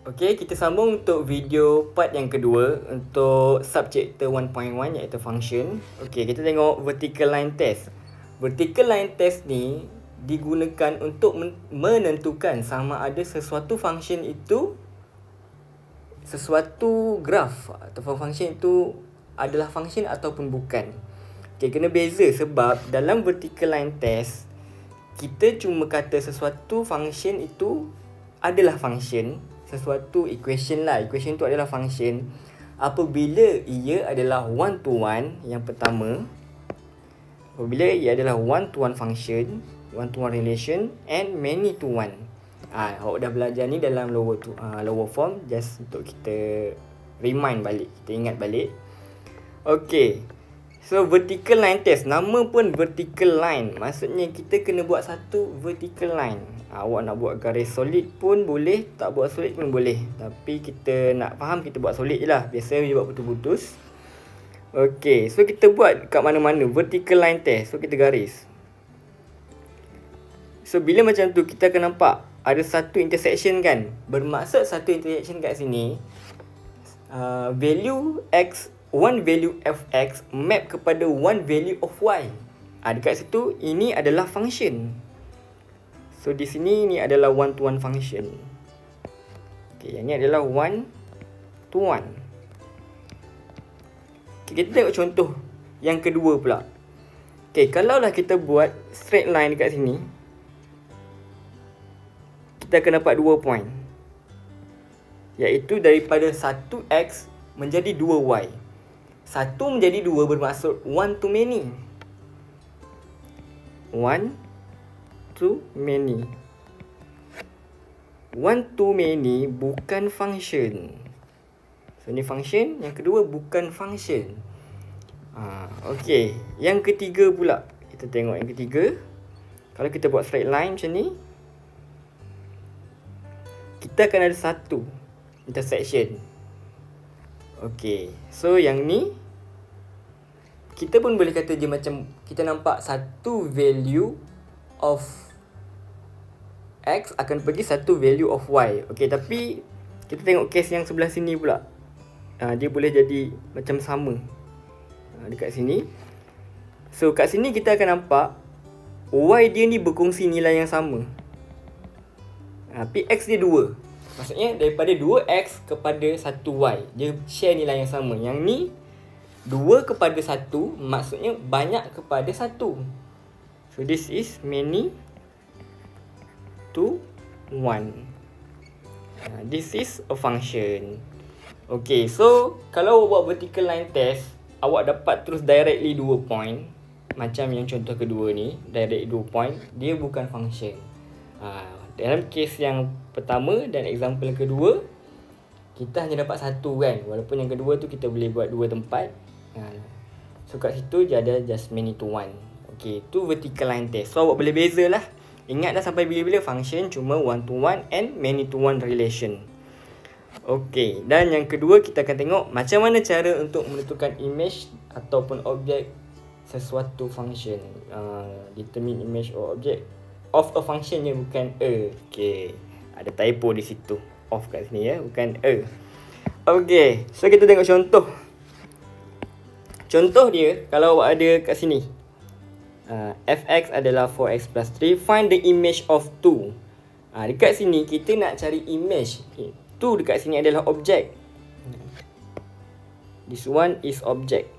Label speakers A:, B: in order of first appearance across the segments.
A: Okey, kita sambung untuk video part yang kedua untuk subchapter 1.1 iaitu function. Okey, kita tengok vertical line test. Vertical line test ni digunakan untuk menentukan sama ada sesuatu function itu sesuatu graf ataupun function itu adalah function ataupun bukan. Okey, kena beza sebab dalam vertical line test kita cuma kata sesuatu function itu adalah function, sesuatu equation lah. Equation tu adalah function apabila ia adalah one to one. Yang pertama, apabila ia adalah one to one function, one to one relation and many to one. Awak dah belajar ni dalam lower form, just untuk kita remind balik, kita ingat balik. Okey. So vertical line test, nama pun vertical line. Maksudnya kita kena buat satu vertical line. Awak nak buat garis solid pun boleh, tak buat solid pun boleh. Tapi kita nak faham, kita buat solid je lah. Biasanya dia buat putus-putus. Okey, so kita buat kat mana-mana vertical line test. So kita garis. So bila macam tu kita akan nampak ada satu intersection kan. Bermaksud satu intersection kat sini, value x, one value of x map kepada one value of y. Dekat situ ini adalah function. So di sini ni adalah one to one function. Okey, yang ni adalah one to one. Okay, kita tengok contoh yang kedua pula. Okey, kalaulah kita buat straight line dekat sini, kita akan dapat 2 point. Iaitu daripada 1x menjadi 2y. 1 menjadi 2 bermaksud one to many. One to many. One to many bukan function. So ni function, yang kedua bukan function. Okey, yang ketiga pula. Kita tengok yang ketiga. Kalau kita buat straight line macam ni, kita akan ada satu intersection. Okey, so yang ni kita pun boleh kata dia macam kita nampak satu value of x akan pergi satu value of y. Okey, tapi kita tengok case yang sebelah sini pula. Dia boleh jadi macam sama. Dekat sini. So kat sini kita akan nampak y dia ni berkongsi nilai yang sama. Tapi x dia 2. Maksudnya daripada 2x kepada 1y, dia share nilai yang sama. Yang ni 2 kepada 1, maksudnya banyak kepada 1. So this is many to 1. This is a function. Okay, so kalau awak buat vertical line test, awak dapat terus directly 2 point. Macam yang contoh kedua ni, direct 2 point, dia bukan function. Dalam case yang pertama dan example yang kedua, kita hanya dapat satu kan. Walaupun yang kedua tu kita boleh buat 2 tempat. So kat situ je ada just many to one. Okay, tu vertical line test. So awak boleh beza lah. Ingat dah sampai bila-bila function cuma one to one and many to one relation. Okay, dan yang kedua kita akan tengok macam mana cara untuk menentukan image ataupun objek sesuatu function. Determine image or object of a function je, bukan a. Okay, ada typo di situ. Off kat sini ya, bukan a. Okay, so kita tengok contoh. Contoh dia, kalau awak ada kat sini, fx adalah 4x plus 3, find the image of 2. Dekat sini, kita nak cari image. 2 dekat sini adalah objek. This one is object.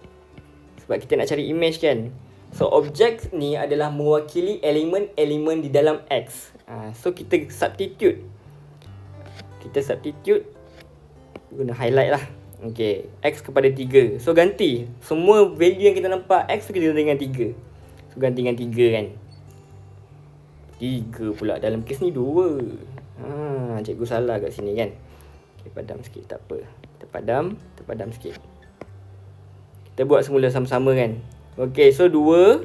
A: Sebab kita nak cari image kan. So, objek ni adalah mewakili elemen-elemen di dalam x. So, kita substitute. Guna highlight lah. Okay, x kepada 3. So ganti semua value yang kita nampak x tu kita ganti dengan 3. So ganti dengan 3 kan. 3 pula, dalam kes ni 2. Cikgu salah kat sini kan. Okay, padam sikit, tak apa. Kita padam sikit. Kita buat semula sama-sama kan. Okay, so 2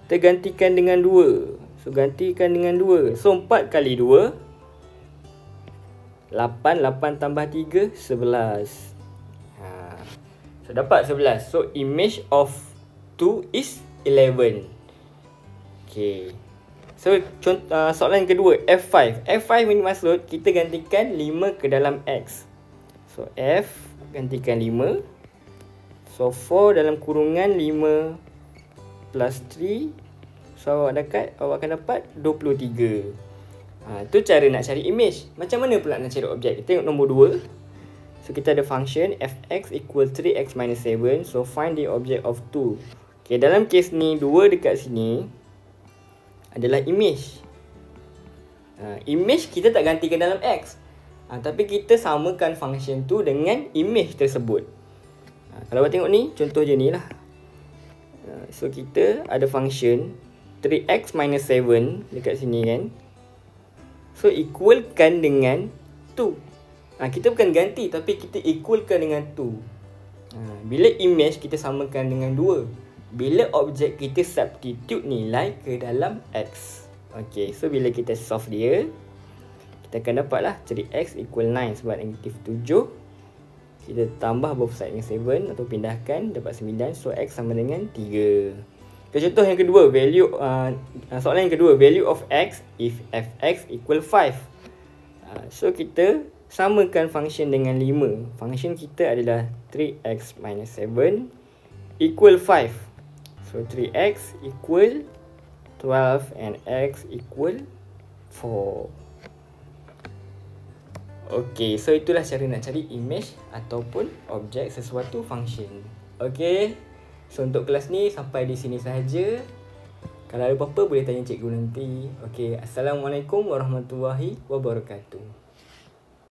A: kita gantikan dengan 2. So gantikan dengan 2. So 4 kali 2 8. 8 tambah 3 11. So dapat 11. So image of 2 is 11. Okay. So soalan kedua, F5. F5 ini maksud kita gantikan 5 ke dalam X. So F gantikan 5. So 4 dalam kurungan 5 plus 3. So awak akan dapat 23. Tu cara nak cari image. Macam mana pula nak cari objek? Kita tengok nombor 2. So kita ada function fx equal 3x minus 7. So find the object of 2. Okay, dalam kes ni 2 dekat sini adalah image. Image kita tak gantikan dalam x. Tapi kita samakan function tu dengan image tersebut. Kalau awak tengok ni, contoh je ni lah. So kita ada function 3x minus 7 dekat sini kan. So equalkan dengan 2. Kita bukan ganti tapi kita equalkan dengan 2. Bila image kita samakan dengan 2. Bila objek kita substitute nilai ke dalam x. Okay, so bila kita solve dia, kita akan dapat lah 3x equal 9 sebab negatif 7. Kita tambah both side dengan 7 atau pindahkan dapat 9. So x sama dengan 3. Okay, contoh yang kedua, soalan yang kedua, value of x if fx equal 5. So kita samakan function dengan 5. Function kita adalah 3x minus 7 equal 5. So 3x equal 12 and x equal 4. Okay, so itulah cara nak cari image ataupun objek sesuatu function. Okay, so untuk kelas ni sampai di sini sahaja. Kalau ada apa-apa boleh tanya cikgu nanti. Okay, Assalamualaikum warahmatullahi wabarakatuh.